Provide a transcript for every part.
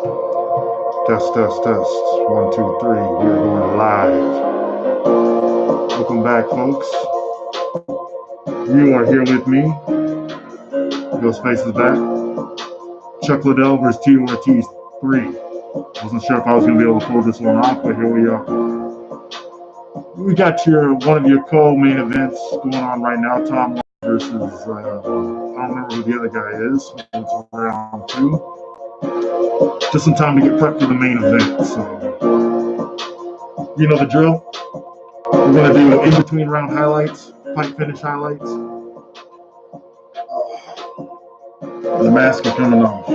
Test, test, test. 1, 2, 3. We are going live. Welcome back, folks. You are here with me. Ghostface is back. Chuck Liddell versus Tito Ortiz 3. Wasn't sure if I was going to be able to pull this one off, but here we are. We got one of your co-main events going on right now. Tom versus, I don't remember who the other guy is. It's round 2. Just in time to get prepped for the main event. So, you know the drill. We're going to do in-between round highlights, fight finish highlights. The mask is coming off.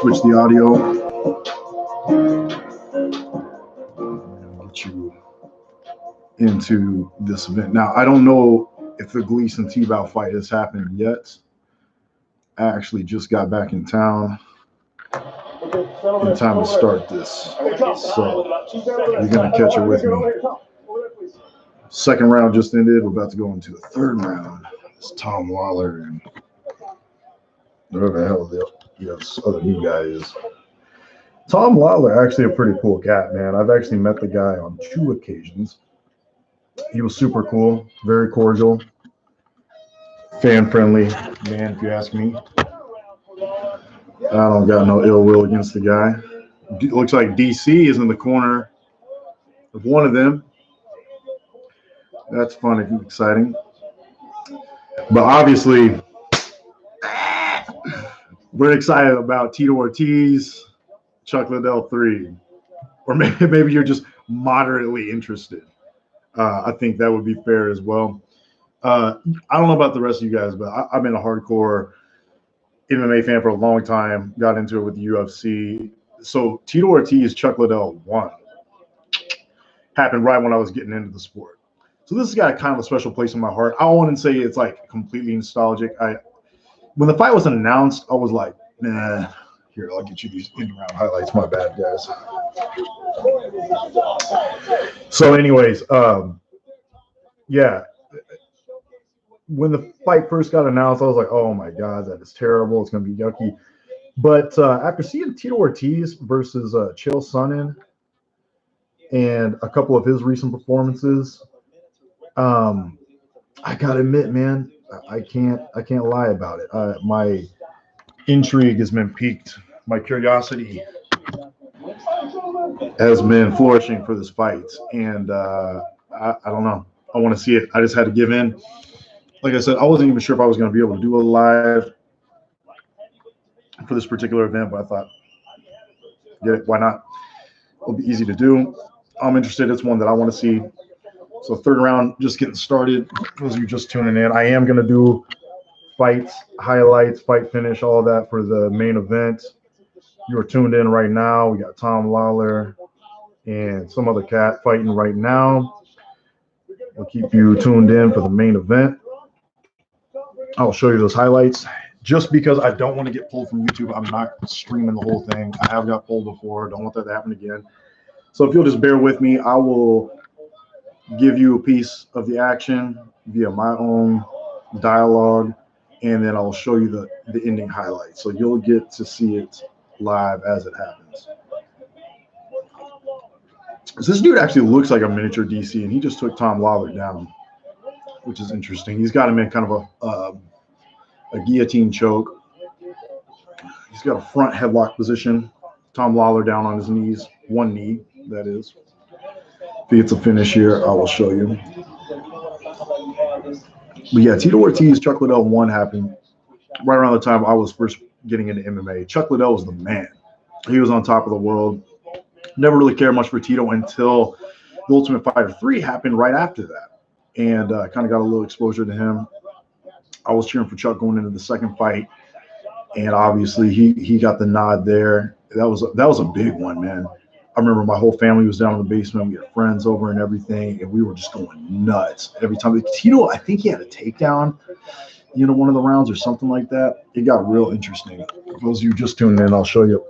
Switch the audio. Get you into this event. Now, I don't know if the Gleason T-Bow fight has happened yet. I actually just got back in town in time to start this. So you're going to catch it with me. Second round just ended. We're about to go into the third round. It's Tom Lawler and whatever the hell this other new guy is. Tom Lawler, actually a pretty cool cat, man. I've actually met the guy on 2 occasions. He was super cool, very cordial, fan-friendly man, if you ask me. I don't got no ill will against the guy. It looks like DC is in the corner of one of them. That's fun and exciting. But obviously, we're excited about Tito Ortiz, Chuck Liddell 3. Or maybe you're just moderately interested. I think that would be fair as well. I don't know about the rest of you guys, but I've been a hardcore MMA fan for a long time. Got into it with the UFC. So Tito Ortiz, Chuck Liddell 1 happened right when I was getting into the sport. So this has got kind of a special place in my heart. I wouldn't say it's like completely nostalgic. When the fight was announced, I was like, nah. Here, I'll get you these in-round highlights. My bad, guys. So anyways, yeah. When the fight first got announced, I was like, oh my God, that is terrible. It's going to be yucky. But after seeing Tito Ortiz versus Chael Sonnen and a couple of his recent performances, I got to admit, man, I can't lie about it. My intrigue has been piqued. My curiosity has been flourishing for this fight. And I don't know. I want to see it. I just had to give in. Like I said, I wasn't even sure if I was going to be able to do a live for this particular event, but I thought, get it, why not? It'll be easy to do. I'm interested. It's one that I want to see. So third round, just getting started. For those of you just tuning in, I am going to do fights, highlights, fight finish, all of that for the main event. You are tuned in right now. We got Tom Lawler and some other cat fighting right now. We'll keep you tuned in for the main event. I'll show you those highlights. Just because I don't want to get pulled from YouTube, I'm not streaming the whole thing. I have got pulled before. Don't want that to happen again. So if you'll just bear with me, I will give you a piece of the action via my own dialogue, and then I'll show you the ending highlights. So you'll get to see it live as it happens. So this dude actually looks like a miniature DC, and he just took Tom Lawler down, which is interesting. He's got him in kind of a guillotine choke. He's got a front headlock position. Tom Lawler down on his knees, one knee, that is. If he gets a finish here, I will show you. But yeah, Tito Ortiz, Chuck Liddell 1 happened right around the time I was first getting into MMA. Chuck Liddell was the man. He was on top of the world. Never really cared much for Tito until the Ultimate Fighter 3 happened right after that. And kind of got a little exposure to him. I was cheering for Chuck going into the second fight. And obviously he got the nod there. That was a big one, man. I remember my whole family was down in the basement. We had friends over and everything, and we were just going nuts every time. Tito, I think he had a takedown, one of the rounds or something like that. It got real interesting. For those of you just tuning in, I'll show you.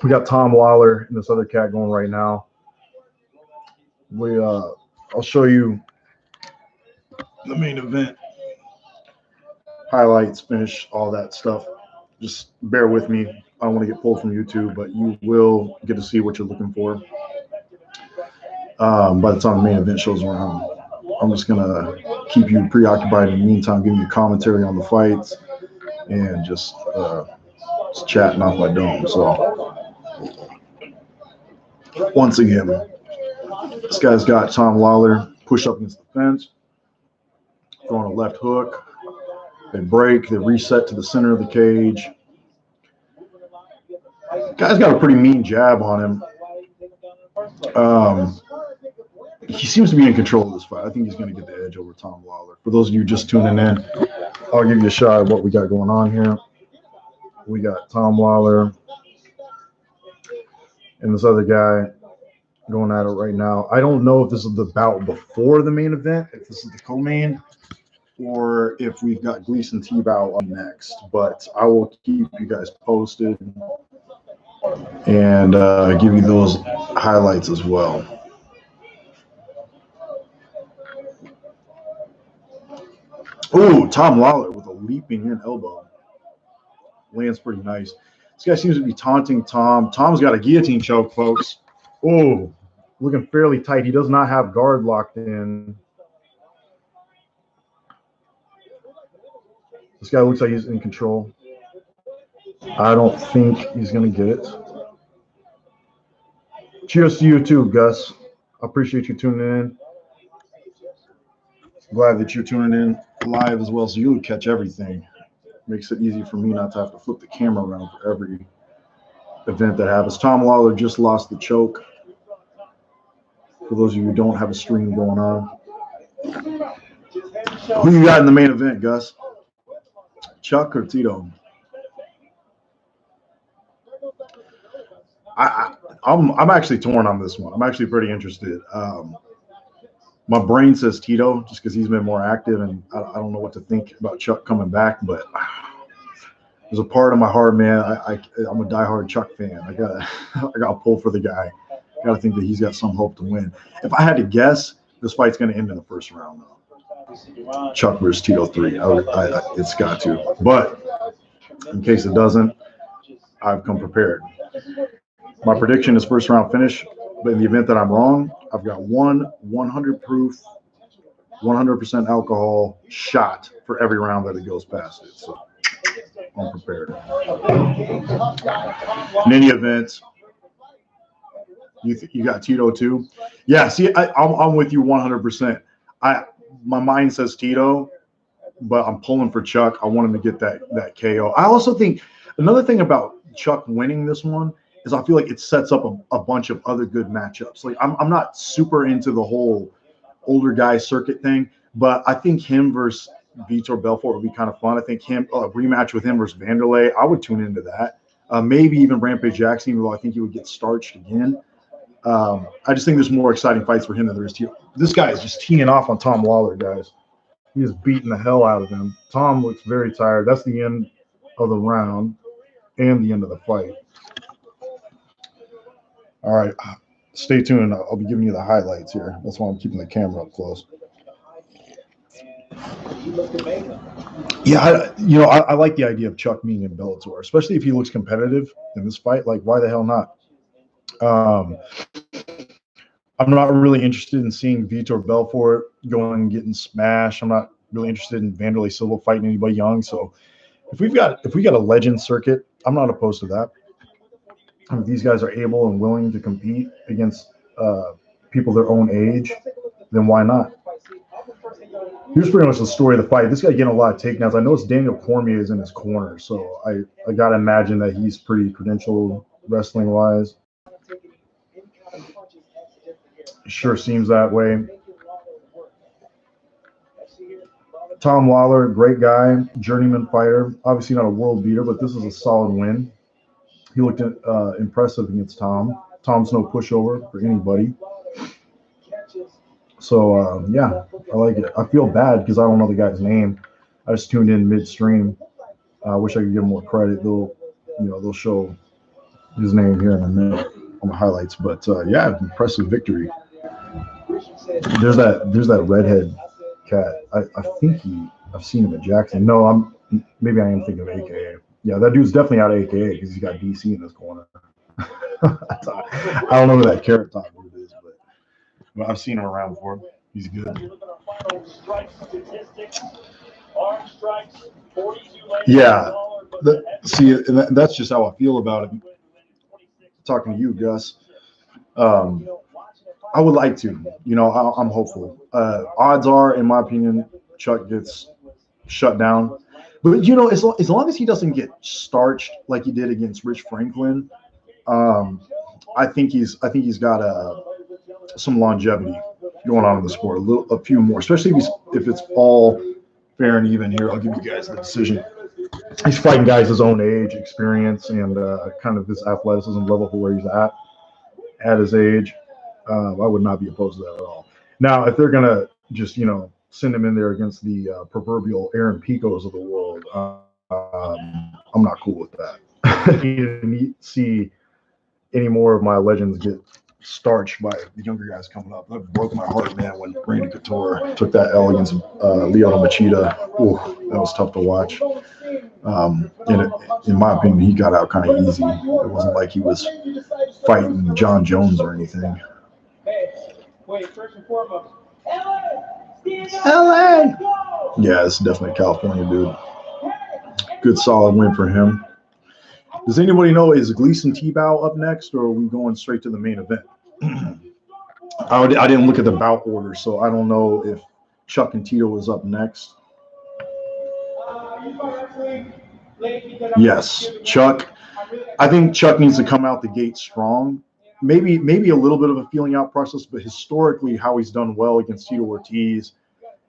We got Tom Lawler and this other cat going right now. I'll show you the main event. highlights, finish, all that stuff. Just bear with me. I don't want to get pulled from YouTube, but you will get to see what you're looking for by the time the main event shows around. I'm just going to keep you preoccupied in the meantime, giving you commentary on the fights and just chatting off my dome. So, once again, this guy's got Tom Lawler push up against the fence, throwing a left hook. They break, they reset to the center of the cage. Guy's got a pretty mean jab on him. He seems to be in control of this fight. I think he's going to get the edge over Tom Lawler. For those of you just tuning in, I'll give you a shot of what we got going on here. We got Tom Lawler and this other guy going at it right now. I don't know if this is the bout before the main event, if this is the co-main, or if we've got Gleason T-Bow on next. But I will keep you guys posted and give you those highlights as well. Ooh, Tom Lawler with a leaping in elbow. Lands pretty nice. This guy seems to be taunting Tom. Tom's got a guillotine choke, folks. Oh, looking fairly tight. He does not have guard locked in. This guy looks like he's in control. I don't think he's going to get it. Cheers to you too, Gus. I appreciate you tuning in. Glad that you're tuning in live as well, so you would catch everything. Makes it easy for me not to have to flip the camera around for every event that happens. Tom Lawler just lost the choke. For those of you who don't have a stream going on. Who you got in the main event, Gus? Chuck or Tito? I'm actually torn on this one. I'm actually pretty interested. My brain says Tito just because he's been more active, and I don't know what to think about Chuck coming back. But there's a part of my heart, man. I'm a diehard Chuck fan. I got to pull for the guy. Got to think that he's got some hope to win. If I had to guess, this fight's going to end in the first round, though. Chuck versus Tito 3. It's got to. But in case it doesn't, I've come prepared. My prediction is first round finish. But in the event that I'm wrong, I've got 100 proof, 100% alcohol shot for every round that it goes past it. So I'm prepared. In any event, you got Tito too? Yeah, see, I'm with you 100%. My mind says Tito, but I'm pulling for Chuck. I want him to get that KO. I also think another thing about Chuck winning this one is I feel like it sets up a bunch of other good matchups. Like I'm not super into the whole older guy circuit thing, but I think him versus Vitor Belfort would be kind of fun. I think a rematch with him versus Vanderlei, I would tune into that. Maybe even Rampage Jackson, even though I think he would get starched again. I just think there's more exciting fights for him than there is Tito. This guy is just teeing off on Tom Lawler, guys. He is beating the hell out of him. Tom looks very tired. That's the end of the round and the end of the fight. All right, stay tuned. I'll be giving you the highlights here. That's why I'm keeping the camera up close. Yeah, I like the idea of Chuck being in Bellator, especially if he looks competitive in this fight. Like, why the hell not? I'm not really interested in seeing Vitor Belfort going and getting smashed. I'm not really interested in Vanderlei Silva fighting anybody young. So if we got a legend circuit, I'm not opposed to that. If these guys are able and willing to compete against people their own age, then why not? Here's pretty much the story of the fight. This guy getting a lot of takedowns. I noticed Daniel Cormier is in his corner, so I got to imagine that he's pretty credentialed wrestling-wise. Sure seems that way. Tom Lawler, great guy, journeyman fighter. Obviously not a world beater, but this is a solid win. He looked impressive against Tom. Tom's no pushover for anybody. So, yeah, I like it. I feel bad because I don't know the guy's name. I just tuned in midstream. I wish I could give him more credit. They'll show his name here in a minute on the highlights. But, yeah, impressive victory. There's that redhead cat. I think I've seen him at Jackson. No, Maybe I am thinking of AKA. Yeah, that dude's definitely out of AKA because he's got DC in his corner. I don't know who that Carrot Top dude is, but I've seen him around before. He's good. Yeah. That's just how I feel about it. Talking to you, Gus. I would like to. I'm hopeful. Odds are, in my opinion, Chuck gets shut down. But as long as he doesn't get starched like he did against Rich Franklin, I think he's got some longevity going on in the sport. A few more, especially if it's all fair and even here. I'll give you guys the decision. He's fighting guys his own age, experience, and kind of his athleticism level for where he's at his age. I would not be opposed to that at all. Now, if they're gonna just send him in there against the proverbial Aaron Picos of the world, I'm not cool with that. I need to see any more of my legends get starched by the younger guys coming up. That broke my heart, man, when Randy Couture took that L against Lyoto Machida. Ooh, that was tough to watch. In my opinion, he got out kind of easy. It wasn't like he was fighting John Jones or anything. Wait, first and foremost, LA! Yeah, it's definitely a California dude. Good solid win for him. Does anybody know, is Gleason T-Bow up next, or are we going straight to the main event? I didn't look at the bout order, so I don't know if Chuck and Tito was up next. Yes, Chuck. I think Chuck needs to come out the gate strong. Maybe a little bit of a feeling out process, but historically how he's done well against Tito Ortiz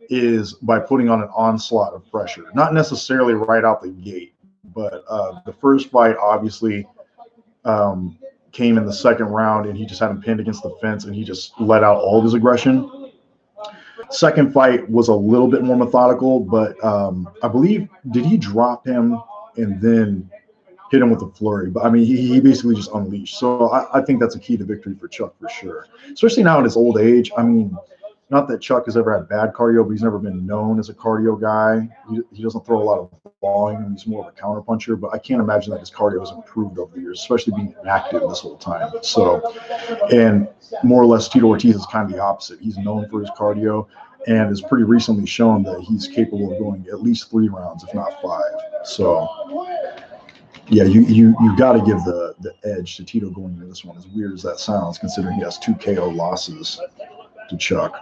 is by putting on an onslaught of pressure. Not necessarily right out the gate, but the first fight obviously came in the second round, and he just had him pinned against the fence, and he just let out all of his aggression. Second fight was a little bit more methodical, but I believe, did he drop him and then hit him with a flurry? But I mean, he basically just unleashed. So I think that's a key to victory for Chuck for sure, especially now in his old age. I mean, not that Chuck has ever had bad cardio, but he's never been known as a cardio guy. He doesn't throw a lot of volume. He's more of a counter puncher, but I can't imagine that his cardio has improved over the years, especially being inactive this whole time. So, and more or less, Tito Ortiz is kind of the opposite. He's known for his cardio and has pretty recently shown that he's capable of going at least 3 rounds, if not 5. So, yeah, you got to give the edge to Tito going into this one, as weird as that sounds, considering he has 2 KO losses to Chuck.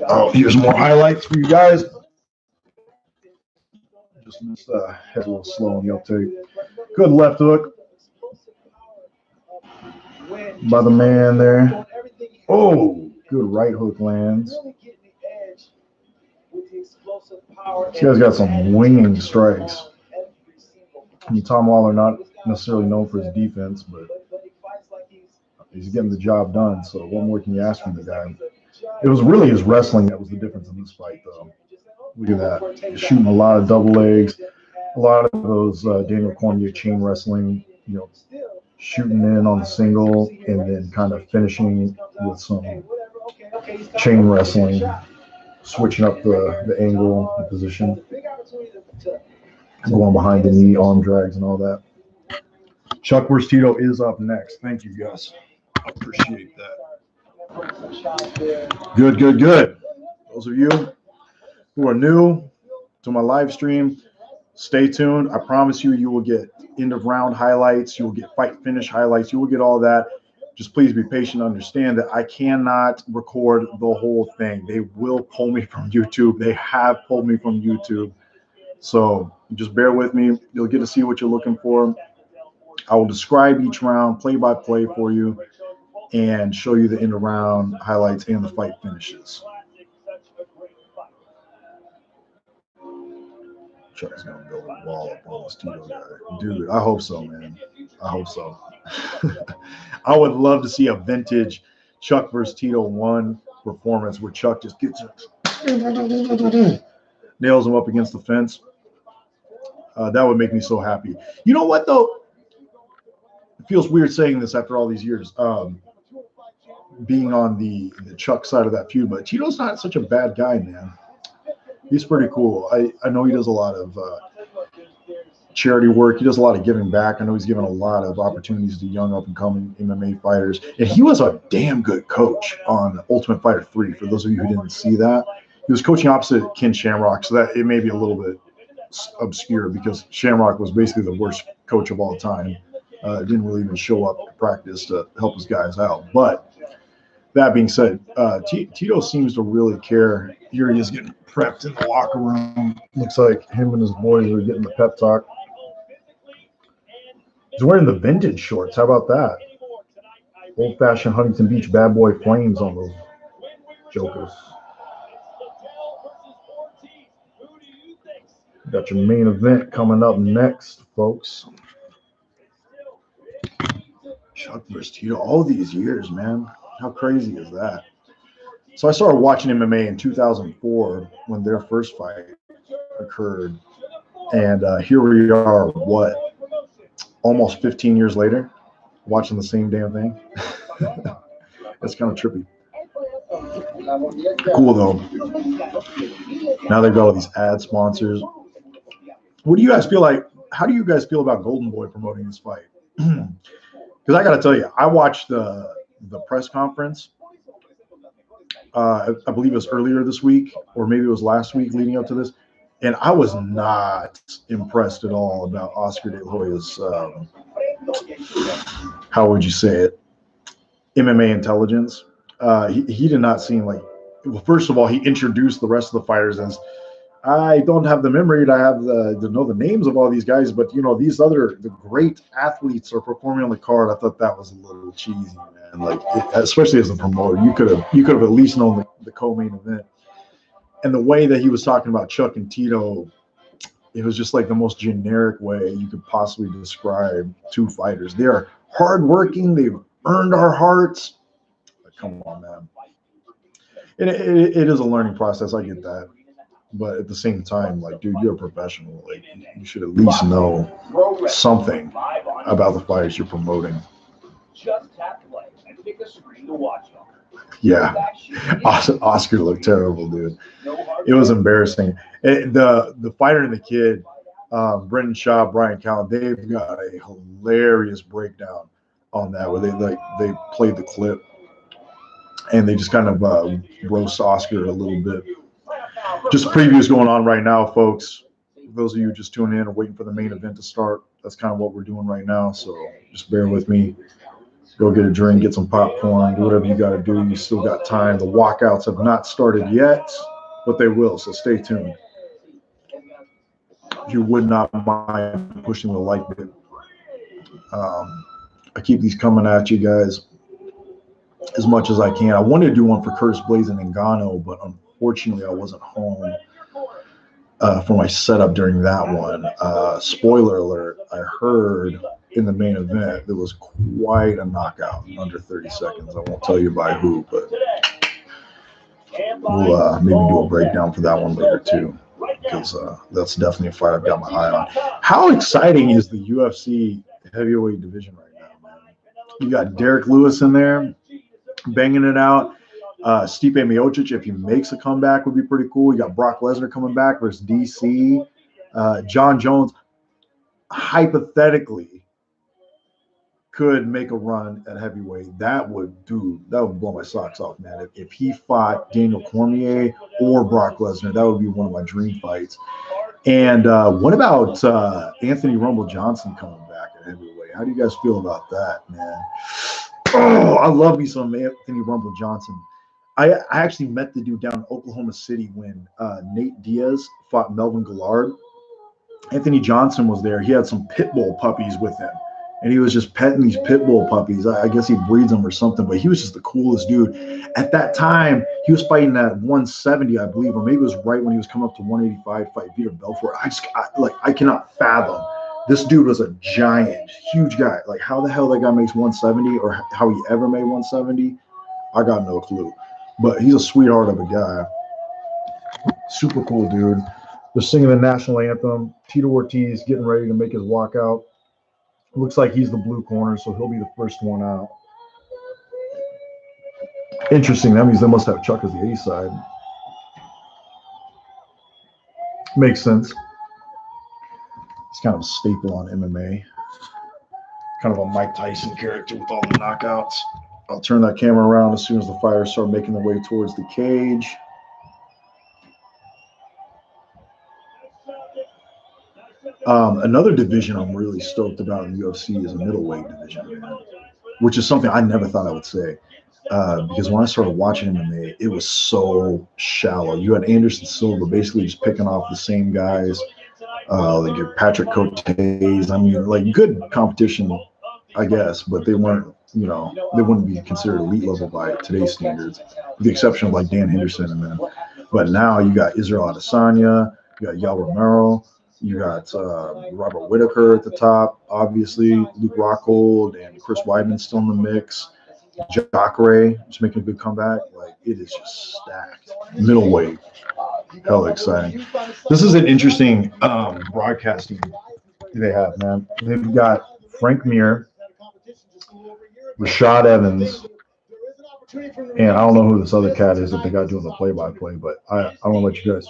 Oh, here's more highlights for you guys. Just missed head a little slow on the uptake. Good left hook by the man there. Oh, good right hook lands. This guy's got some winging strikes. I mean, Tom Lawler not necessarily known for his defense, but he's getting the job done. So what more can you ask from the guy? It was really his wrestling that was the difference in this fight, though. Look at that. He's shooting a lot of double legs, a lot of those Daniel Cormier chain wrestling, shooting in on the single and then kind of finishing with some chain wrestling, switching up the angle, the position, going behind the knee, arm drags, and all that. Chuck vs. Tito is up next. Thank you, Gus. I appreciate that. Good. Those of you who are new to my live stream, stay tuned. I promise you will get end of round highlights. You will get fight finish highlights. You will get all that. Just please be patient. Understand that I cannot record the whole thing. They will pull me from YouTube. They have pulled me from YouTube. So just bear with me. You'll get to see what you're looking for. I will describe each round play by play for you and show you the end of round highlights and the fight finishes. Chuck's gonna build a wall up on this Tito guy. Dude, I hope so, man. I hope so. I would love to see a vintage Chuck versus Tito 1 performance where Chuck just gets it, nails him up against the fence. That would make me so happy. You know what, though? It feels weird saying this after all these years, being on the Chuck side of that feud, but Tito's not such a bad guy, man. He's pretty cool. I know he does a lot of charity work. He does a lot of giving back. I know he's given a lot of opportunities to young up-and-coming MMA fighters. And he was a damn good coach on Ultimate Fighter 3, for those of you who didn't see that. He was coaching opposite Ken Shamrock, so that it may be a little bit obscure because Shamrock was basically the worst coach of all time. Didn't really even show up to practice to help his guys out. But that being said, Tito seems to really care. Here he is getting prepped in the locker room. Looks like him and his boys are getting the pep talk. He's wearing the vintage shorts. How about that? Old-fashioned Huntington Beach bad boy flames on those jokers. Got your main event coming up next, folks. Chuck versus Tito. All these years, man. How crazy is that? So I started watching MMA in 2004 when their first fight occurred. And here we are, what, almost 15 years later, watching the same damn thing. That's kind of trippy. Cool, though. Now they've got all these ad sponsors. What do you guys feel like? How do you guys feel about Golden Boy promoting this fight? Because I got to tell you, I watched the press conference. I believe it was earlier this week, or maybe it was last week leading up to this. And I was not impressed at all about Oscar De La Hoya's, how would you say it, MMA intelligence. He did not seem like, well, first of all, he introduced the rest of the fighters as, I don't have the memory to know the names of all these guys, but these the great athletes are performing on the card. I thought that was a little cheesy, man. Like, especially as a promoter, you could have at least known the co-main event. And the way that he was talking about Chuck and Tito, it was just like the most generic way you could possibly describe two fighters. They are hardworking. They've earned our hearts. Like, come on, man. And it is a learning process. I get that. But at the same time, like, dude, you're a professional. Like, you should at least know something about the fighters you're promoting. Just tap play and pick a screen to watch on. Yeah, Oscar looked terrible, dude. It was embarrassing. The fighter and the kid, Brendan Shaw, Brian Callen, they've got a hilarious breakdown on that where they played the clip and they just kind of roast Oscar a little bit. Just previews going on right now, folks. For those of you just tuning in or waiting for the main event to start, that's kind of what we're doing right now. So just bear with me. Go get a drink, get some popcorn, do whatever you got to do. You still got time. The walkouts have not started yet, but they will, so stay tuned. If you would not mind pushing the like button. I keep these coming at you guys as much as I can. I wanted to do one for Curtis Blaze and Ngannou, but unfortunately I wasn't home for my setup during that one. Spoiler alert, I heard in the main event there was quite a knockout in under 30 seconds. I won't tell you by who, but we'll maybe do a breakdown for that one later too, because that's definitely a fight I've got my eye on. How exciting is the UFC heavyweight division right now, man? You got Derek Lewis in there banging it out. Stipe Miocic, if he makes a comeback, would be pretty cool. You got Brock Lesnar coming back versus DC. John Jones hypothetically could make a run at heavyweight. That would blow my socks off, man. If he fought Daniel Cormier or Brock Lesnar, that would be one of my dream fights. And what about Anthony Rumble Johnson coming back at heavyweight? How do you guys feel about that, man? Oh, I love me some Anthony Rumble Johnson. I actually met the dude down in Oklahoma City when Nate Diaz fought Melvin Gillard. Anthony Johnson was there. He had some pit bull puppies with him, and he was just petting these pit bull puppies. I guess he breeds them or something, but he was just the coolest dude. At that time, he was fighting at 170, I believe, or maybe it was right when he was coming up to 185, fight Vitor Belfort. I cannot fathom. This dude was a giant, huge guy. Like, how the hell that guy makes 170 or how he ever made 170, I got no clue. But he's a sweetheart of a guy. Super cool, dude. They're singing the national anthem. Tito Ortiz getting ready to make his walkout. Looks like he's the blue corner, so he'll be the first one out. Interesting. That means they must have Chuck as the A side. Makes sense. It's kind of a staple on MMA. Kind of a Mike Tyson character with all the knockouts. I'll turn that camera around as soon as the fighters start making their way towards the cage. Another division I'm really stoked about in the UFC is a middleweight division, man, which is something I never thought I would say. Because when I started watching MMA, it was so shallow. You had Anderson Silva basically just picking off the same guys, like your Patrick Cotes. I mean, like good competition, I guess, but they weren't, you know, they wouldn't be considered elite level by today's standards, with the exception of like Dan Henderson and them. But now you got Israel Adesanya, you got Yoel Romero, you got Robert Whittaker at the top, obviously Luke Rockhold and Chris Weidman still in the mix. Jacare is making a good comeback. Like, it is just stacked. Middleweight, hella exciting. This is an interesting broadcasting they have, man. They've got Frank Mir, Rashad Evans, and I don't know who this other cat is that they got doing the play-by-play, but I want to let you guys.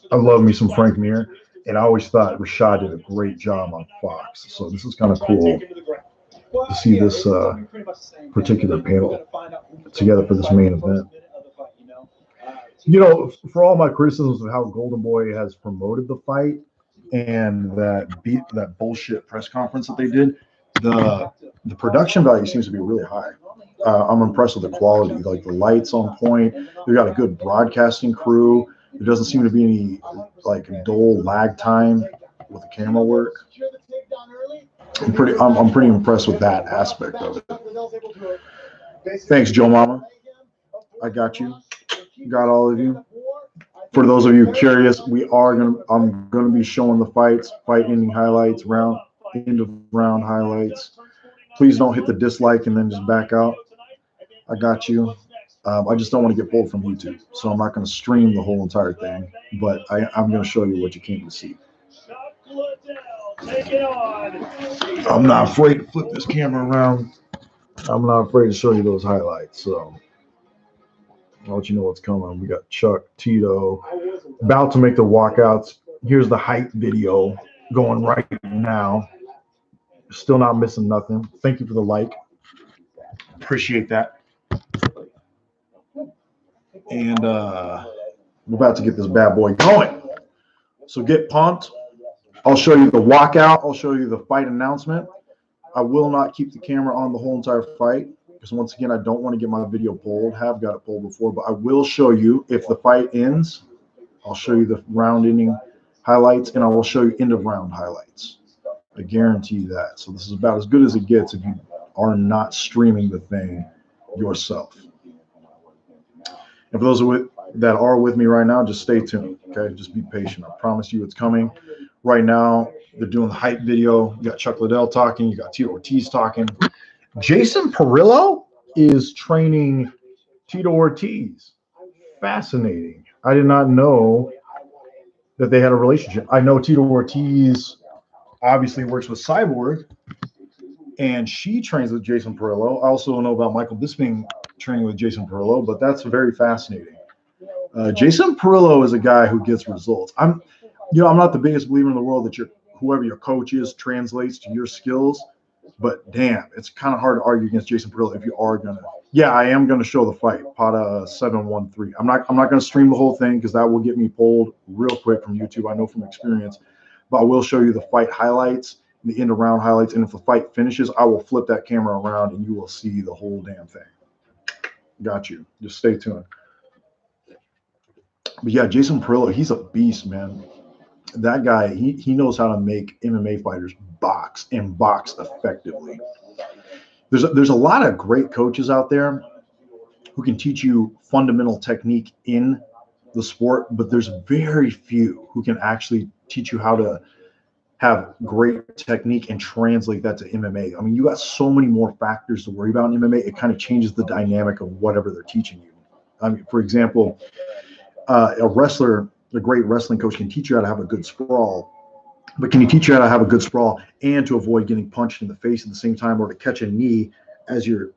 I love me some Frank Mir, and I always thought Rashad did a great job on Fox. So this is kind of cool to see this particular panel together for this main event. You know, for all my criticisms of how Golden Boy has promoted the fight and that bullshit press conference that they did, the production value seems to be really high. I'm impressed with the quality, like the lights on point. They've got a good broadcasting crew. There doesn't seem to be any like dull lag time with the camera work. I'm pretty impressed with that aspect of it. Thanks, Joe Mama. I got you. Got all of you. For those of you curious, I'm gonna be showing the fight ending highlights, end of round highlights. Please don't hit the dislike and then just back out. I got you. I just don't want to get pulled from YouTube, so I'm not going to stream the whole entire thing, but I'm going to show you what you came to see. I'm not afraid to flip this camera around. I'm not afraid to show you those highlights, so I'll let you know what's coming. We got Chuck, Tito, about to make the walkouts. Here's the hype video going right now. Still not missing nothing. Thank you for the like. Appreciate that. And we're about to get this bad boy going. So get pumped. I'll show you the walkout. I'll show you the fight announcement. I will not keep the camera on the whole entire fight because, once again, I don't want to get my video pulled. Have got it pulled before, but I will show you if the fight ends. I'll show you the round ending highlights, and I will show you end of round highlights. I guarantee you that. So this is about as good as it gets if you are not streaming the thing yourself. And for those that are with me right now, just stay tuned, okay? Just be patient. I promise you it's coming. Right now, they're doing the hype video. You got Chuck Liddell talking. You got Tito Ortiz talking. Jason Perillo is training Tito Ortiz. Fascinating. I did not know that they had a relationship. I know Tito Ortiz obviously works with Cyborg, and she trains with Jason Perillo. I also know about Michael Bisping training with Jason Perillo, but that's very fascinating. Jason Perillo is a guy who gets results. I'm not the biggest believer in the world that whoever your coach is translates to your skills, but damn, it's kind of hard to argue against Jason Perillo if you are gonna. Yeah, I am gonna show the fight, PATA 713. I'm not gonna stream the whole thing because that will get me pulled real quick from YouTube. I know from experience, but I will show you the fight highlights, the end of round highlights, and if the fight finishes, I will flip that camera around and you will see the whole damn thing. Got you. Just stay tuned. But yeah, Jason Perillo, he's a beast, man. That guy, he knows how to make MMA fighters box and box effectively. There's a lot of great coaches out there who can teach you fundamental technique in the sport, but there's very few who can actually teach you how to have great technique and translate that to MMA. I mean, you got so many more factors to worry about in MMA. It kind of changes the dynamic of whatever they're teaching you. I mean, for example, a great wrestling coach can teach you how to have a good sprawl, but can you teach you how to have a good sprawl and to avoid getting punched in the face at the same time, or to catch a knee as you're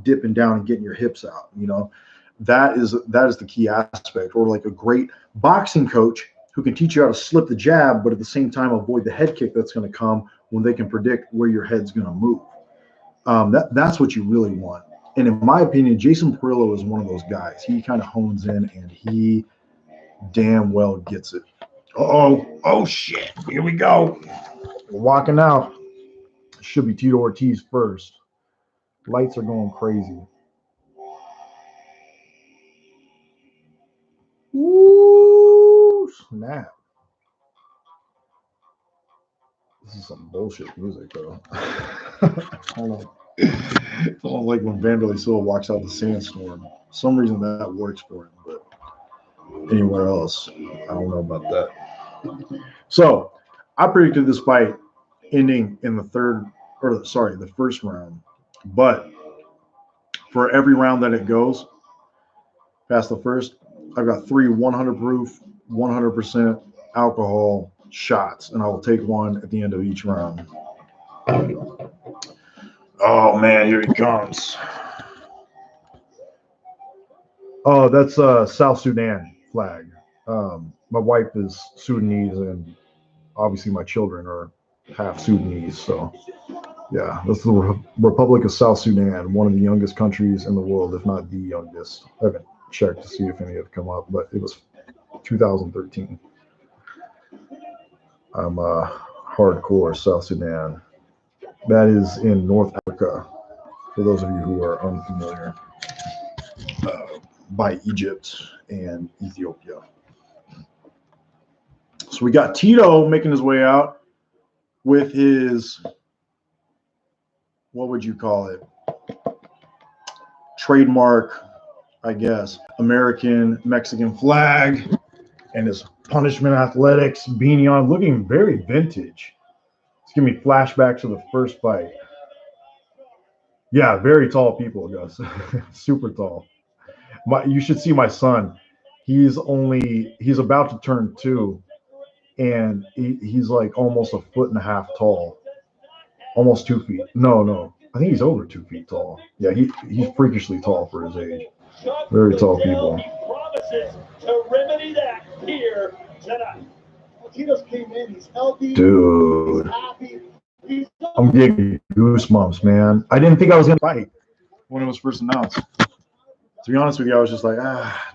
dipping down and getting your hips out? You know, that is the key aspect. Or like a great boxing coach who can teach you how to slip the jab, but at the same time avoid the head kick that's going to come when they can predict where your head's going to move. That's what you really want. And in my opinion, Jason Perillo is one of those guys. He kind of hones in and he damn well gets it. Oh shit. Here we go. We're walking out. Should be Tito Ortiz first. Lights are going crazy. Woo, snap. This is some bullshit music, though. Hold on. It's almost like when Vanderlei Silva walks out the sandstorm. For some reason that works for him, but anywhere else, I don't know about that. So I predicted this fight ending in the first round. But for every round that it goes past the first, I've got 3 100 proof, 100% alcohol shots, and I will take one at the end of each round. Oh man, here he comes. Oh, that's South Sudan flag. My wife is Sudanese, and obviously my children are half Sudanese. So yeah, that's the Republic of South Sudan, one of the youngest countries in the world, if not the youngest. I haven't checked to see if any have come up, but it was 2013. I'm hardcore South Sudan. That is in North Africa, for those of you who are unfamiliar, by Egypt and Ethiopia. So we got Tito making his way out with his, what would you call it? Trademark, I guess, American Mexican flag and his Punishment Athletics beanie on, looking very vintage. It's giving me flashbacks to the first fight. Yeah, very tall people, Gus. Super tall. You should see my son. He's about to turn 2, and he's like almost 1.5 feet tall. Almost 2 feet. No. I think he's over 2 feet tall. Yeah, he's freakishly tall for his age. Very tall people. Promises to remedy that here tonight. Tito's came in, he's healthy. Dude. He's happy. I'm getting goosebumps, man. I didn't think I was going to fight when it was first announced. To be honest with you, I was just like,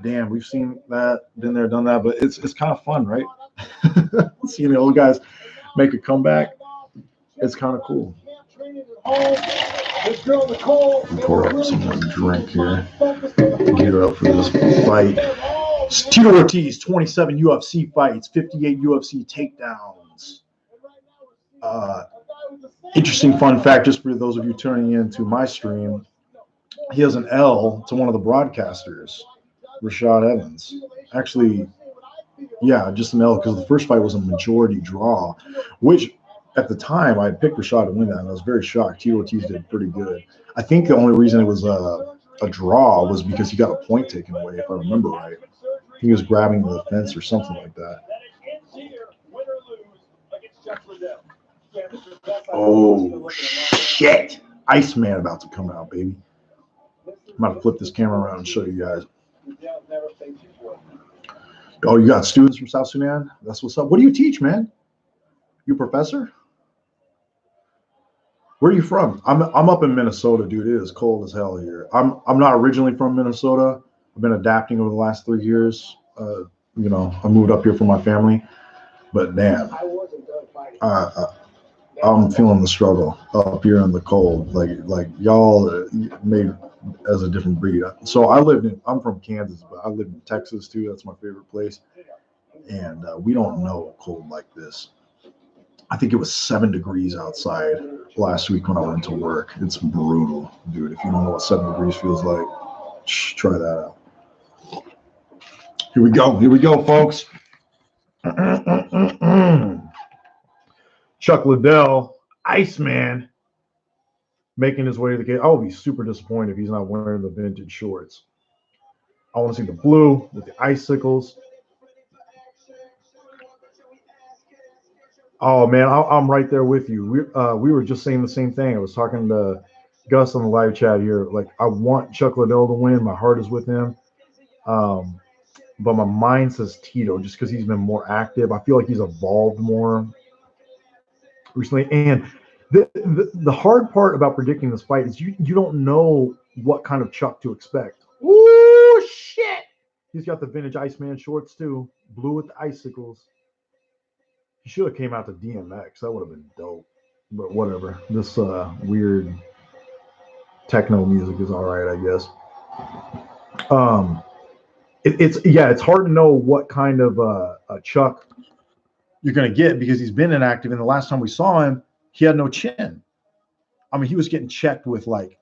damn, we've seen that, been there, done that. But it's kind of fun, right? Seeing the old guys make a comeback, it's kind of cool. Pour up some more drink here. Gear up for this fight. It's Tito Ortiz, 27 UFC fights, 58 UFC takedowns. Interesting fun fact, just for those of you turning into my stream, he has an L to one of the broadcasters, Rashad Evans. Actually, yeah, just an L, because the first fight was a majority draw, which at the time I had picked Rashad to win that, and I was very shocked. Tito Ortiz did pretty good. I think the only reason it was a draw was because he got a point taken away, if I remember right. He was grabbing the fence or something like that. Oh, shit. Iceman about to come out, baby. I'm about to flip this camera around and show you guys. Oh, you got students from South Sudan? That's what's up. What do you teach, man? You a professor? Where are you from? I'm up in Minnesota, dude. It is cold as hell here. I'm not originally from Minnesota. I've been adapting over the last 3 years. I moved up here for my family. But damn, I'm feeling the struggle up here in the cold. Like y'all made as a different breed. So I'm from Kansas, but I live in Texas too. That's my favorite place. And we don't know cold like this. I think it was 7 degrees outside last week when I went to work. It's brutal, dude. If you don't know what 7 degrees feels like, try that out. Here we go, folks. Chuck Liddell, Iceman, making his way to the cage. I will be super disappointed if he's not wearing the vintage shorts. I want to see the blue with the icicles. Oh man, I'm right there with you. We were just saying the same thing. I was talking to Gus on the live chat here. Like, I want Chuck Liddell to win. My heart is with him. but my mind says Tito just because he's been more active. I feel like he's evolved more recently. And the hard part about predicting this fight is you don't know what kind of Chuck to expect. Ooh, shit! He's got the vintage Iceman shorts too, blue with the icicles. He should have came out to DMX. That would have been dope. But whatever. This weird techno music is all right, I guess. It's hard to know what kind of a Chuck you're going to get because he's been inactive. And the last time we saw him, he had no chin. I mean, he was getting checked with like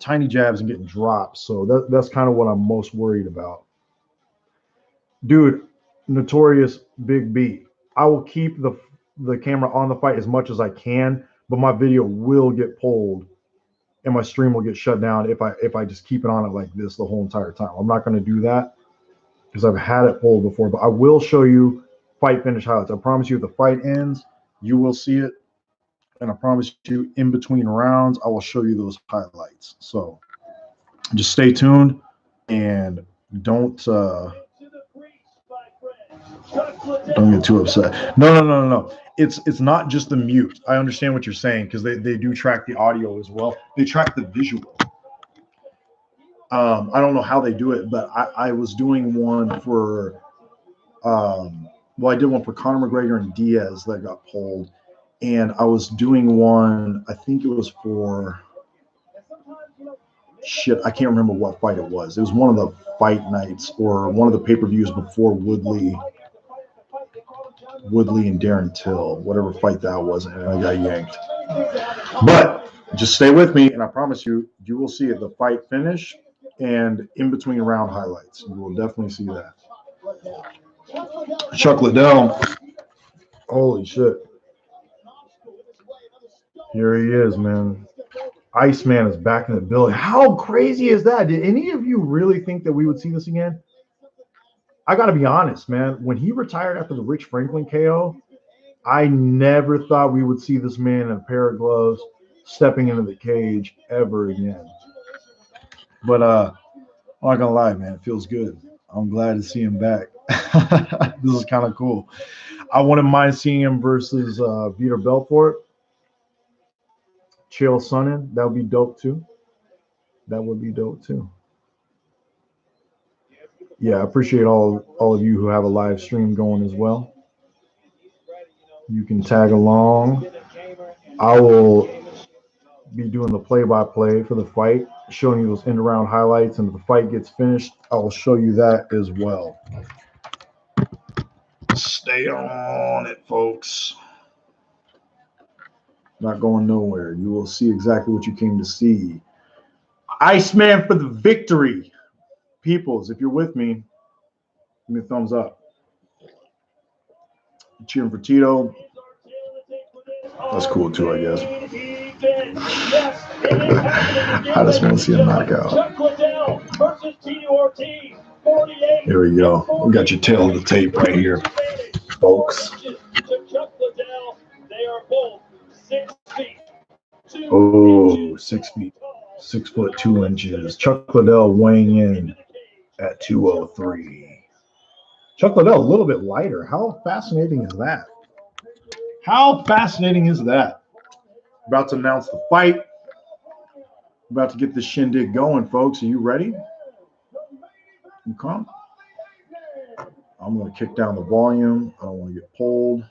tiny jabs and getting dropped. So that's kind of what I'm most worried about. Dude, Notorious Big B. I will keep the camera on the fight as much as I can, but my video will get pulled and my stream will get shut down if I just keep it on it like this the whole entire time. I'm not going to do that because I've had it pulled before, but I will show you fight finish highlights. I promise you if the fight ends, you will see it. And I promise you in between rounds, I will show you those highlights. So just stay tuned and don't get too upset. No. It's not just the mute. I understand what you're saying because they do track the audio as well. They track the visual. I don't know how they do it, but I was doing one for I did one for Conor McGregor and Diaz that got pulled. And I was doing one, I think it was for I can't remember what fight it was. It was one of the fight nights or one of the pay-per-views before Woodley and Darren Till, whatever fight that was, and I got yanked. But just stay with me, and I promise you, you will see the fight finish and in between round highlights. You will definitely see that. Chuck Liddell, holy shit. Here he is, man. Iceman is back in the building. How crazy is that? Did any of you really think that we would see this again? I got to be honest, man. When he retired after the Rich Franklin KO, I never thought we would see this man in a pair of gloves stepping into the cage ever again. But I'm not going to lie, man. It feels good. I'm glad to see him back. This is kind of cool. I wouldn't mind seeing him versus Vitor Belfort. Chael Sonnen, that would be dope too. Yeah, I appreciate all of you who have a live stream going as well. You can tag along. I will be doing the play-by-play for the fight, showing you those end-around highlights, and if the fight gets finished, I will show you that as well. Stay on it, folks. Not going nowhere. You will see exactly what you came to see. Iceman for the victory. Peoples, if you're with me, give me a thumbs up. Cheering for Tito. That's cool too, I guess. I just want to see a knockout. Here we go. We got your tail of the tape right here, folks. Oh, 6 feet, 6 foot 2 inches. Chuck Liddell weighing in at 203. Chuck Liddell a little bit lighter. How fascinating is that? About to announce the fight. About to get the shindig going, folks. Are you ready? You come. I'm going to kick down the volume. I don't want to get pulled.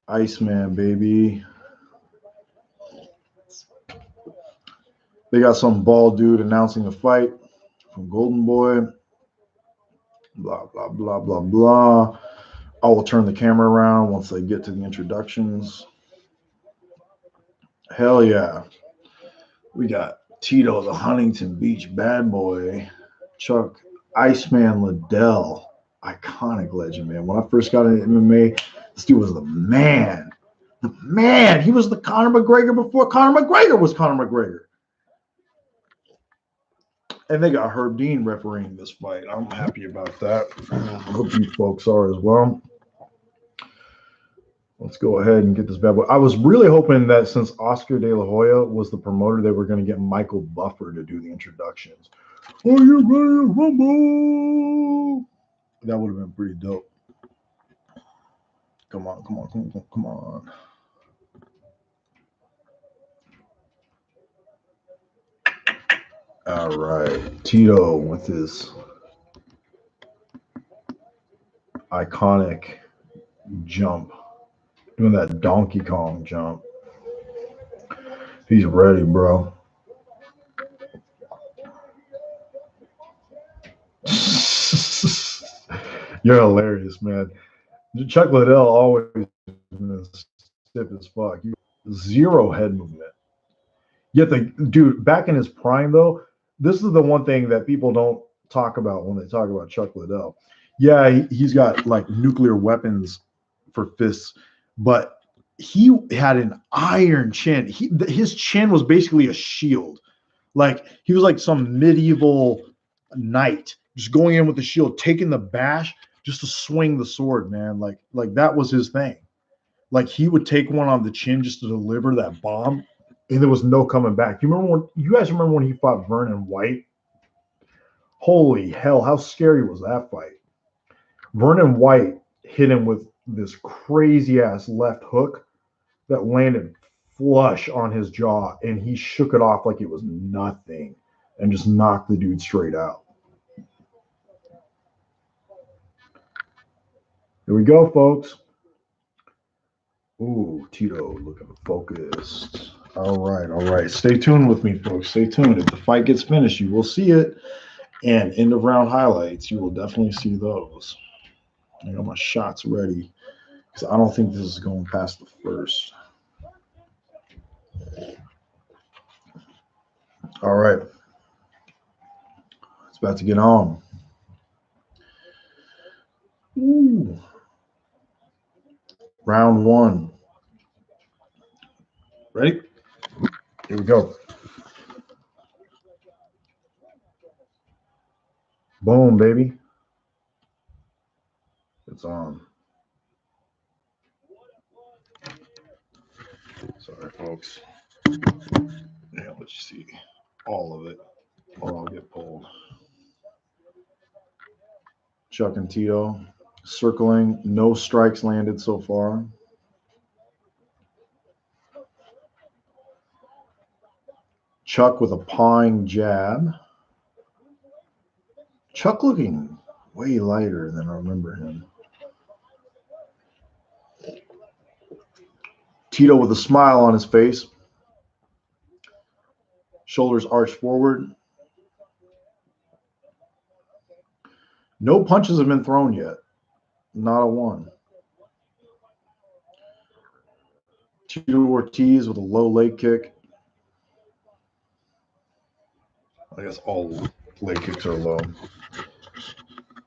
Iceman, baby. They got some bald dude announcing the fight from Golden Boy. Blah, blah, blah, blah, blah. I will turn the camera around once they get to the introductions. Hell yeah. We got Tito, the Huntington Beach bad boy. Chuck Iceman Liddell. Iconic legend, man. When I first got into MMA, this dude was the man. The man. He was the Conor McGregor before Conor McGregor was Conor McGregor. And they got Herb Dean refereeing this fight. I'm happy about that. I hope you folks are as well. Let's go ahead and get this bad boy. I was really hoping that since Oscar De La Hoya was the promoter, they were going to get Michael Buffer to do the introductions. Are you ready to rumble? That would have been pretty dope. Come on, come on, come on, come on. All right. Tito with his iconic jump. Doing that Donkey Kong jump. He's ready, bro. You're hilarious, man. Chuck Liddell always been stiff as fuck. Zero head movement. Yet the dude back in his prime though, this is the one thing that people don't talk about when they talk about Chuck Liddell. Yeah, he's got like nuclear weapons for fists, but he had an iron chin. His chin was basically a shield. Like he was like some medieval knight, just going in with the shield, taking the bash just to swing the sword, man. Like that was his thing. Like he would take one on the chin just to deliver that bomb, and there was no coming back. You guys remember when he fought Vernon White? Holy hell, how scary was that fight? Vernon White hit him with this crazy ass left hook that landed flush on his jaw, and he shook it off like it was nothing and just knocked the dude straight out. Here we go, folks. Ooh, Tito looking focused. All right. Stay tuned with me, folks. Stay tuned. If the fight gets finished, you will see it. And end of round highlights, you will definitely see those. I got my shots ready because I don't think this is going past the first. All right. It's about to get on. Ooh. Round one. Ready? Here we go. Boom, baby. It's on. Sorry, folks. Yeah, let you see all of it, or I'll get pulled. Chuck and Tito circling. No strikes landed so far. Chuck with a pawing jab. Chuck looking way lighter than I remember him. Tito with a smile on his face. Shoulders arched forward. No punches have been thrown yet. Not a one. Tito Ortiz with a low leg kick. I guess all leg kicks are low.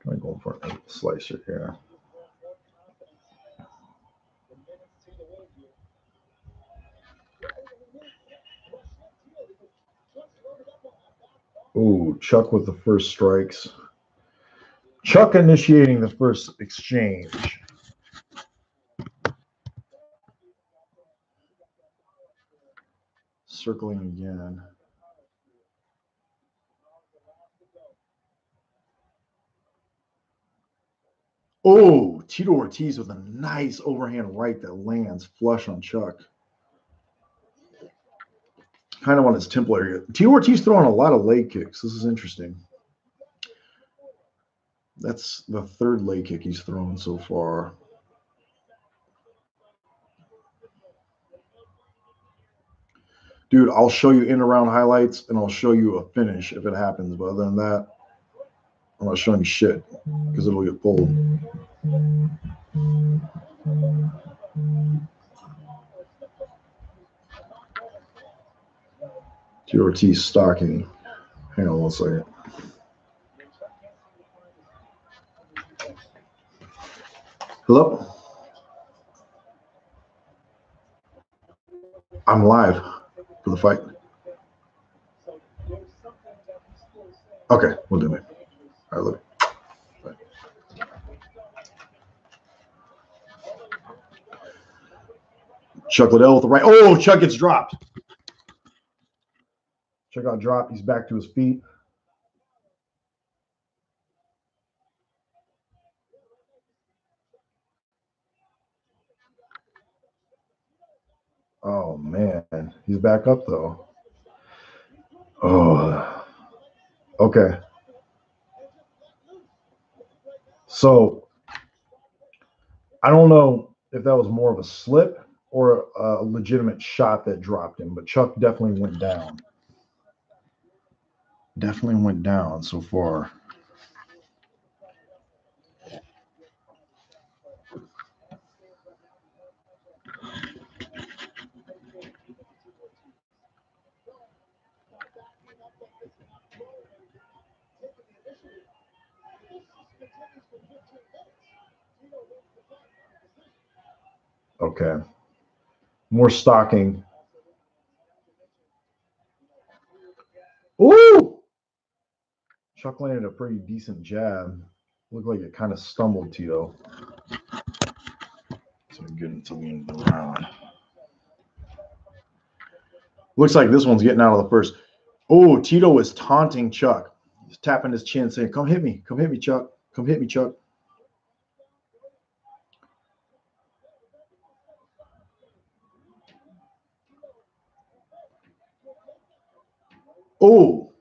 I'm going for a slicer here. Ooh, Chuck with the first strikes. Chuck initiating the first exchange. Circling again. Oh, Tito Ortiz with a nice overhand right that lands flush on Chuck. Kind of on his temple area. Tito Ortiz throwing a lot of leg kicks. This is interesting. That's the third leg kick he's thrown so far. Dude, I'll show you in around highlights and I'll show you a finish if it happens. But other than that, I'm not showing you shit because it'll get pulled. Tito Ortiz stalking. Hang on one second. Hello? I'm live for the fight. Okay, we'll do it. All right, look. Chuck Liddell with the right. Oh, Chuck gets dropped. Chuck got dropped. He's back to his feet. Oh, man. He's back up, though. Oh, okay. So I don't know if that was more of a slip or a legitimate shot that dropped him, but Chuck definitely went down. Definitely went down so far. Okay. More stocking. Ooh! Chuck landed a pretty decent jab. Looked like it kind of stumbled Tito. So good until the end of the round. Looks like this one's getting out of the first. Oh, Tito was taunting Chuck. He's tapping his chin, saying, "Come hit me. Come hit me, Chuck. Come hit me, Chuck." Oh,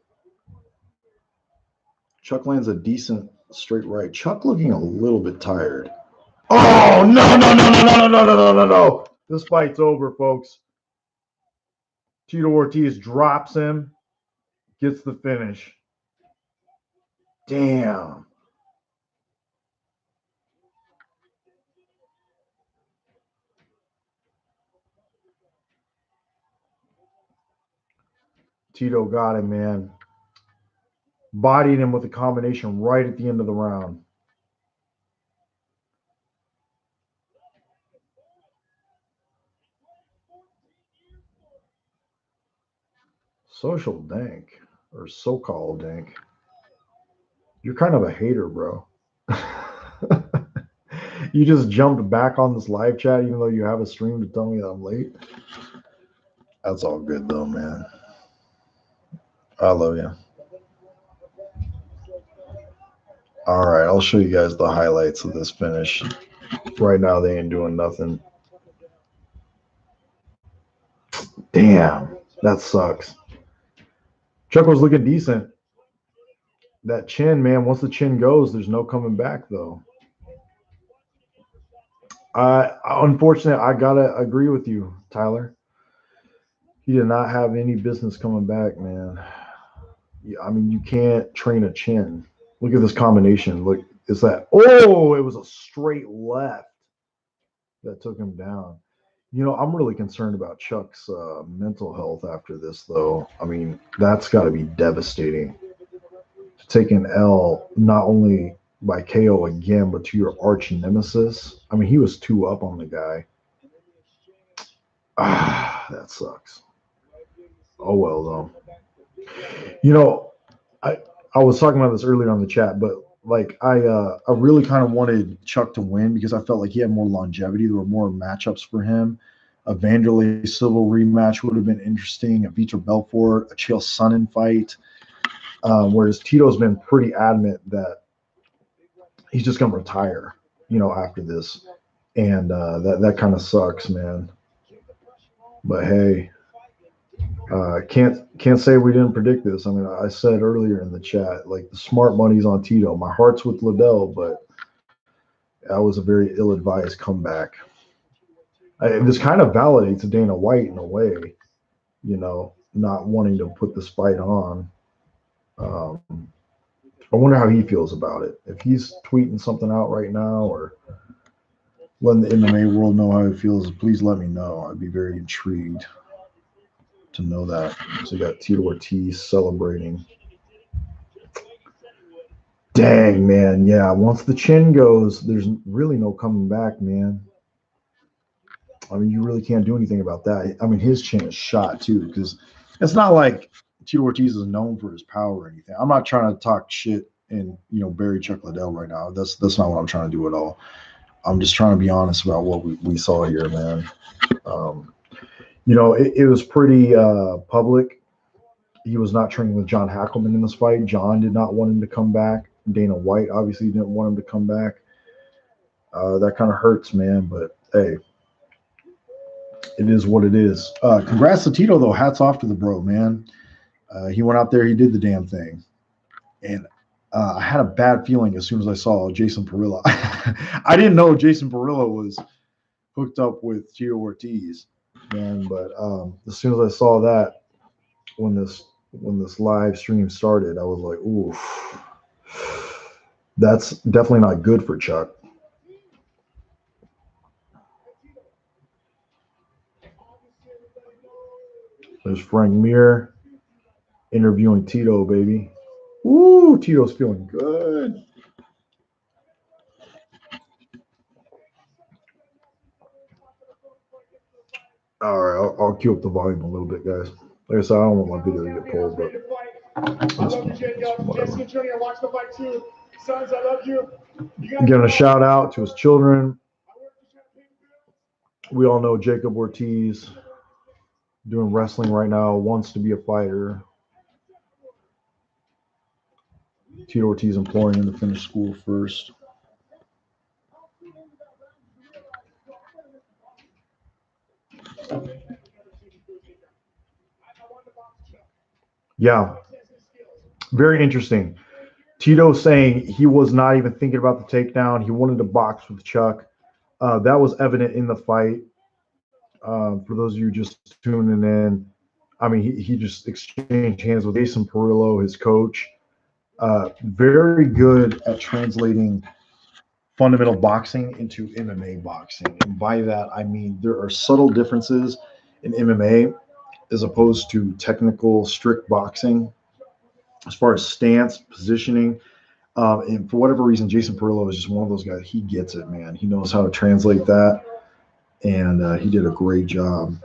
Chuck lands a decent straight right. Chuck looking a little bit tired. Oh, no, no, no, no, no, no, no, no, no, no. This fight's over, folks. Tito Ortiz drops him, gets the finish. Damn. Tito got him, man. Bodied him with a combination right at the end of the round. Social dank, or so-called dank. You're kind of a hater, bro. You just jumped back on this live chat even though you have a stream to tell me that I'm late. That's all good though, man. I love you. All right, I'll show you guys the highlights of this finish. Right now, they ain't doing nothing. Damn, that sucks. Chuck was looking decent. That chin, man, once the chin goes, there's no coming back, though. Unfortunately, I gotta agree with you, Tyler. He did not have any business coming back, man. I mean, you can't train a chin. Look at this combination. Look, it's that. Oh, it was a straight left that took him down. You know, I'm really concerned about Chuck's mental health after this, though. I mean, that's got to be devastating. To take an L, not only by KO again, but to your arch nemesis. I mean, he was 2 up on the guy. Ah, that sucks. Oh, well, though. You know, I was talking about this earlier on the chat, but like I really kind of wanted Chuck to win because I felt like he had more longevity. There were more matchups for him. A Vanderlei Silva rematch would have been interesting. A Vitor Belfort, a Chael Sonnen fight. Whereas Tito's been pretty adamant that he's just going to retire, you know, after this, and that kind of sucks, man. But hey. Can't say we didn't predict this. I mean, I said earlier in the chat, like the smart money's on Tito. My heart's with Liddell, but that was a very ill-advised comeback. This kind of validates Dana White in a way, you know, not wanting to put this fight on. I wonder how he feels about it. If he's tweeting something out right now or letting the MMA world know how he feels, please let me know. I'd be very intrigued to know that. So you got Tito Ortiz celebrating. Dang, man. Yeah, once the chin goes, there's really no coming back, man. I mean, you really can't do anything about that. I mean, his chin is shot, too, because it's not like Tito Ortiz is known for his power or anything. I'm not trying to talk shit and, you know, bury Chuck Liddell right now. That's not what I'm trying to do at all. I'm just trying to be honest about what we saw here, man. You know, it was pretty public. He was not training with John Hackleman in this fight. John did not want him to come back. Dana White obviously didn't want him to come back. That kind of hurts, man. But hey, It is what it is. Congrats to Tito, though. Hats off to the bro, man. He went out there. He did the damn thing. And I had a bad feeling as soon as I saw Jason Perillo. I didn't know Jason Perillo was hooked up with Tito Ortiz, man. But as soon as I saw that when this live stream started, I was like, ooh, that's definitely not good for Chuck. There's Frank Mir interviewing Tito, baby. Ooh, Tito's feeling good. All right, I'll cue up the volume a little bit, guys. Like I said, I don't want my video to get pulled, but giving a shout out to his children. We all know Jacob Ortiz doing wrestling right now, wants to be a fighter. Tito Ortiz imploring him to finish school first. Yeah, very interesting. Tito saying he was not even thinking about the takedown. He wanted to box with Chuck. That was evident in the fight. For those of you just tuning in, I mean, he just exchanged hands with Jason Perillo, his coach. Very good at translating fundamental boxing into MMA boxing. And by that, I mean there are subtle differences in MMA as opposed to technical, strict boxing as far as stance, positioning. And for whatever reason, Jason Perillo is just one of those guys. He gets it, man. He knows how to translate that. And he did a great job.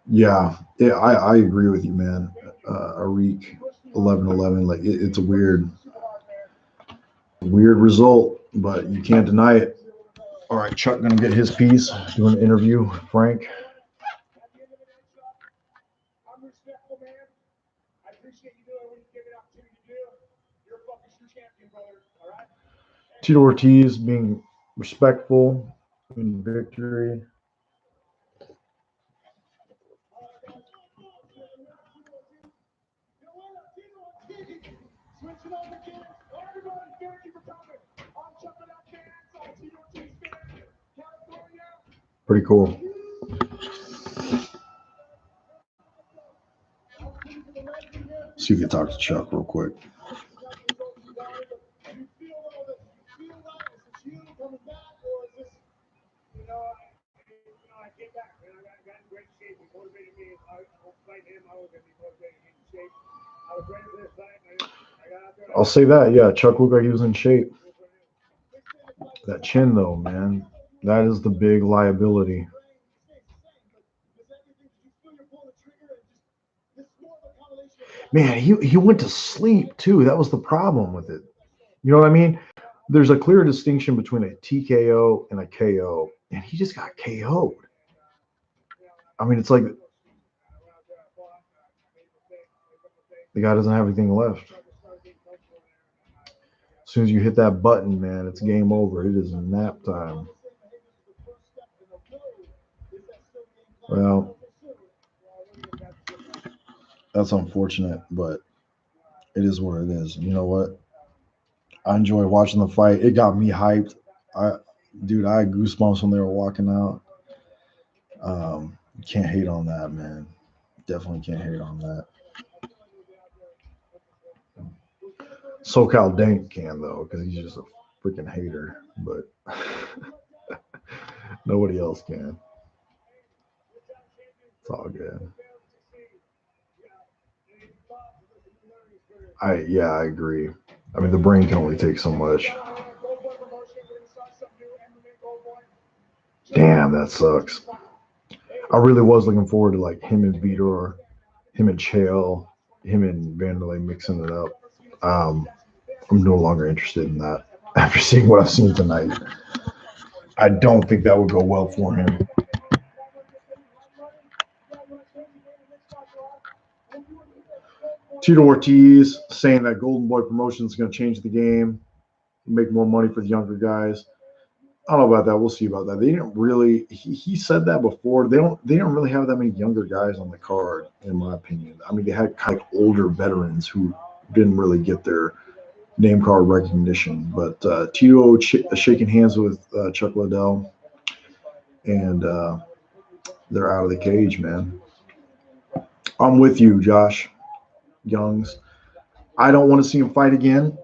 Yeah, I agree with you, man. Arik 11-11, like it's a weird result, but you can't deny it. All right, Chuck gonna get his piece, do an interview. Frank. Tito Ortiz being respectful in victory. Pretty cool. See if you can talk to Chuck real quick. I'll say that, yeah, Chuck looked like he was in shape. That chin, though, man, that is the big liability. Man, he went to sleep, too. That was the problem with it. You know what I mean? There's a clear distinction between a TKO and a KO, and he just got KO'd. I mean, it's like the guy doesn't have anything left. As soon as you hit that button, man, it's game over. It is nap time. Well, that's unfortunate, but it is what it is. You know what? I enjoy watching the fight. It got me hyped. I had goosebumps when they were walking out. Can't hate on that, man. Definitely can't hate on that. SoCal Dank can, though, because he's just a freaking hater. But nobody else can. It's all good. I agree. I mean, the brain can only take so much. Damn, that sucks. I really was looking forward to like him and Vitor, him and Chael, him and Vanderlei mixing it up. I'm no longer interested in that after seeing what I've seen tonight. I don't think that would go well for him. Tito Ortiz saying that Golden Boy Promotions is going to change the game, make more money for the younger guys. I don't know about that. We'll see about that. They didn't really. He said that before. They don't really have that many younger guys on the card, in my opinion. I mean, they had kind of older veterans who didn't really get their name card recognition. But Tito shaking hands with Chuck Liddell, and they're out of the cage, man. I'm with you, Josh Youngs. I don't want to see him fight again.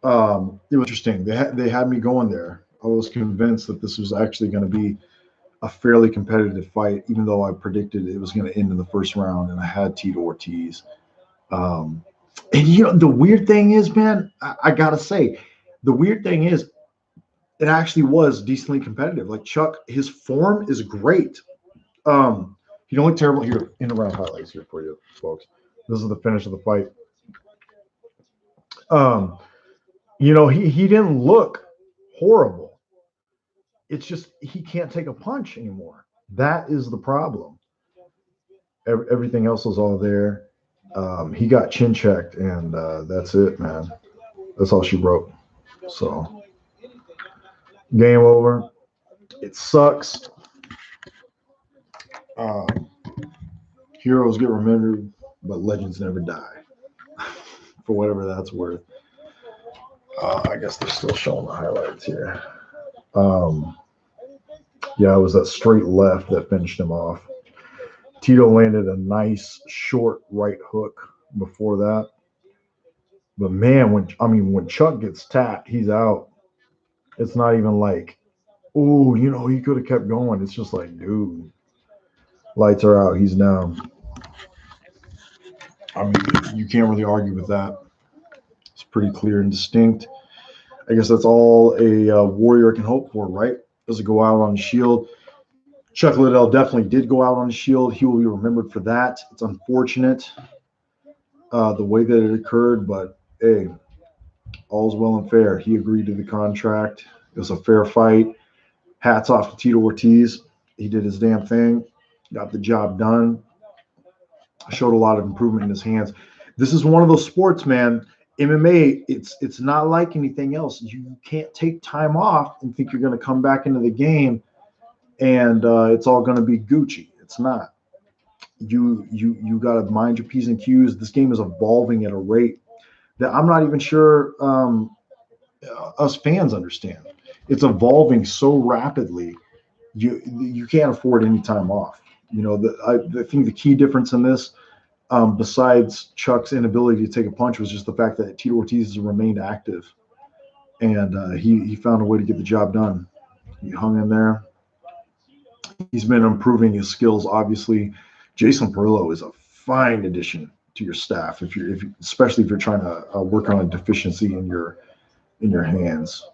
It was interesting. They had me going there. I was convinced that this was actually going to be a fairly competitive fight, even though I predicted it was going to end in the first round, and I had Tito Ortiz. And the weird thing is, man, I gotta say, the weird thing is, it actually was decently competitive. Like Chuck, his form is great. He don't look terrible. Here, in the round highlights here for you, folks. This is the finish of the fight. He didn't look horrible. It's just he can't take a punch anymore. That is the problem. Everything else was all there. He got chin checked, and that's it, man. That's all she wrote. So, game over. It sucks. Heroes get remembered, but legends never die. For whatever that's worth. I guess they're still showing the highlights here. Yeah, it was that straight left that finished him off. Tito landed a nice short right hook before that. But man, when Chuck gets tapped, he's out. It's not even like, oh, he could have kept going. It's just like, dude, lights are out. He's down. I mean, you can't really argue with that. It's pretty clear and distinct. I guess that's all a warrior can hope for, right? Doesn't go out on the shield. Chuck Liddell definitely did go out on the shield. He will be remembered for that. It's unfortunate the way that it occurred, but hey, all's well and fair. He agreed to the contract. It was a fair fight. Hats off to Tito Ortiz. He did his damn thing, got the job done, showed a lot of improvement in his hands. This is one of those sports, man. MMA, it's not like anything else. You can't take time off and think you're going to come back into the game and it's all going to be Gucci. It's not. You got to mind your P's and Q's. This game is evolving at a rate that I'm not even sure us fans understand. It's evolving so rapidly. You can't afford any time off. I think the key difference in this, besides Chuck's inability to take a punch, was just the fact that Tito Ortiz has remained active, and he found a way to get the job done. He hung in there. He's been improving his skills. Obviously, Jason Perillo is a fine addition to your staff especially if you're trying to work on a deficiency in your hands.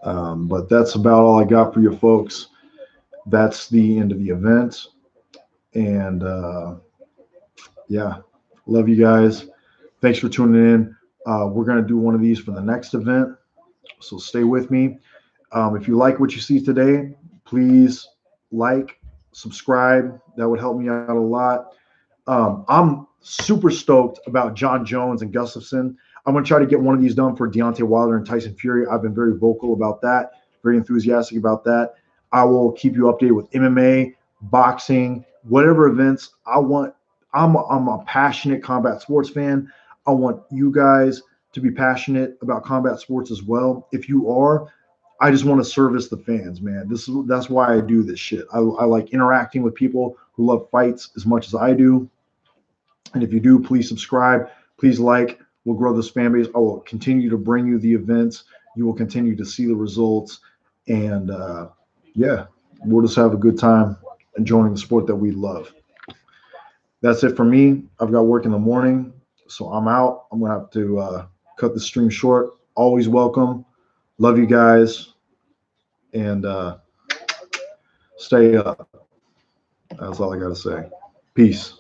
But that's about all I got for you folks. That's the end of the event, and yeah, love you guys. Thanks for tuning in. We're going to do one of these for the next event, so stay with me. If you like what you see today, please subscribe. That would help me out a lot. I'm super stoked about John Jones and Gustafson. I'm going to try to get one of these done for Deontay Wilder and Tyson Fury. I've been very vocal about that, very enthusiastic about that. I will keep you updated with MMA, boxing, whatever events I want. I'm a passionate combat sports fan. I want you guys to be passionate about combat sports as well. If you are, I just want to service the fans, man. That's why I do this shit. I like interacting with people who love fights as much as I do. And if you do, please subscribe. Please like. We'll grow this fan base. I will continue to bring you the events. You will continue to see the results. And yeah, we'll just have a good time enjoying the sport that we love. That's it for me. I've got work in the morning, so I'm out. I'm going to have to cut the stream short. Always welcome. Love you guys. And stay up. That's all I got to say. Peace.